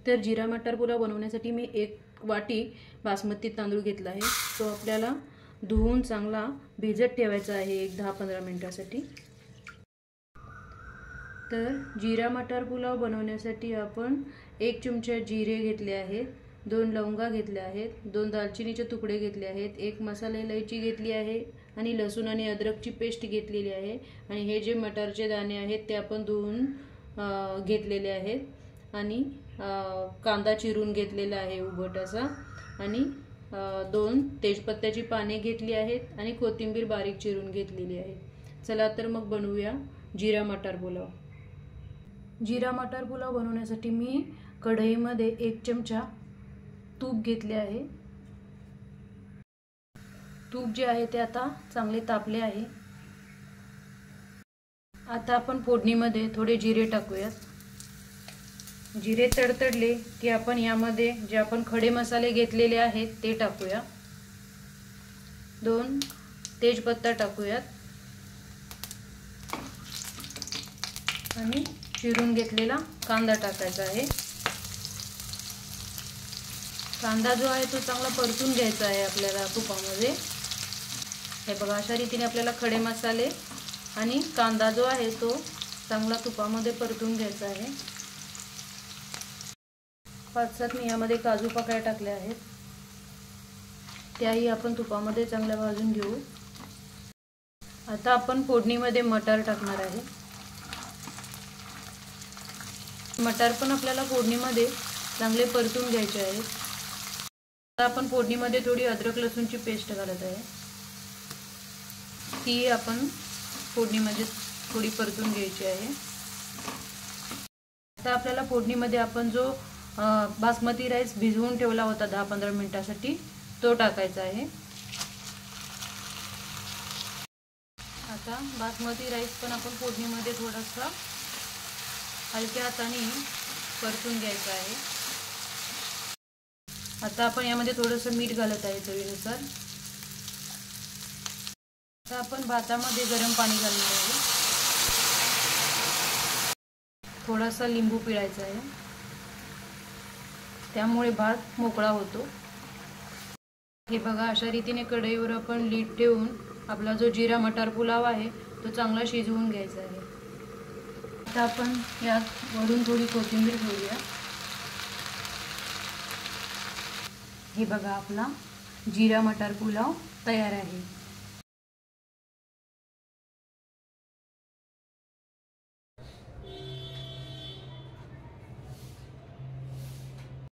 तर जिरा मटार पुलाव बनवण्यासाठी मी 1 वाटी बासमती तांदूळ घेतला आहे। तो आपल्याला धुवून चांगला भिजत ठेवायचा आहे 10-15 मिनिटांसाठी। तर जिरा मटार पुलाव बनवण्यासाठी आपण 1 चमचा जिरे घेतले आहेत, 2 लवंगा घेतल्या आहेत, 2 दालचिनीचे तुकडे घेतले आहेत, 1 मसाला इलायची घेतली आहे आणि लसूण आणि अद्रकची पेस्ट घेतलेली आहे। आणि हे जे मटारचे दाणे आहेत ते आपण धुवून घेतलेले आहेत आणि कांदा चिरून घेतलेला आहे उभटाचा आणि 2 तेजपत्त्याची पाने घेतली आहेत आणि कोथिंबीर बारीक चिरून घेतलेली आहे। चला तर मग बनवूया जिरा मटार पुलाव। जिरा मटार पुलाव बनवण्यासाठी मी कढईमध्ये 1 चमचा तूप घेतले आहे। तूप जे आहे ते आता चांगले तापले आहे। आता आपण फोडणीमध्ये थोडे जिरे टाकूयात। जिरे तडतडले की आपण यामध्ये जे आपण खडे मसाले घेतलेले आहेत ते टाकूया। 2 तेजपत्ता टाकूयात आणि चिरून घेतलेला कांदा टाकायचा आहे। कांदा जो आहे तो चांगला परतून घ्यायचा आहे आपल्याला तुपामध्ये। हे बघा, अशा रीतीने आपल्याला खडे मसाले आणि कांदा जो आहे तो चांगला तुपामध्ये परतून घ्यायचा आहे। 5-7 मी यामध्ये काजू पाकळ्या टाकल्या आहेत, त्याही आपण तुपामध्ये चांगल्या भाजून घेऊ। आता आपण फोडणीमध्ये मटार टाकणार आहे। मटार पण आपल्याला फोडणीमध्ये चांगले परतून घ्यायचे आहे। आता आपण फोडणीमध्ये थोडी अद्रक लसूणची पेस्ट घालत आहे, ती आपण फोडणीमध्ये थोडी परतून घ्यायची आहे। आता आपल्याला फोडणीमध्ये आपण जो बासमती राईस भिजवून ठेवला होता 10-15 मिनिटांसाठी तो टाकायचा आहे। आता बासमती राईस पण आपण फोडणीमध्ये थोडासा हलक्या हाताने परतून घ्यायचा आहे। आता आपण यामध्ये थोडंसं मीठ घालत आहे चवीनुसार। आता आपण भातामध्ये गरम पाणी घालणार आहे, थोडासा लिंबू पिळायचा आहे, त्यामुळे भात मोकळा होतो। हे बघा, अशा रीतीने कढईवर आपण लीड ठेवून आपला जो जिरा मटार पुलाव आहे तो चांगला शिजवून घ्यायचा आहे। आता आपण यात वरून थोडी कोथिंबीर ठेवूया। हे बघा, आपला जिरा मटार पुलाव तयार आहे।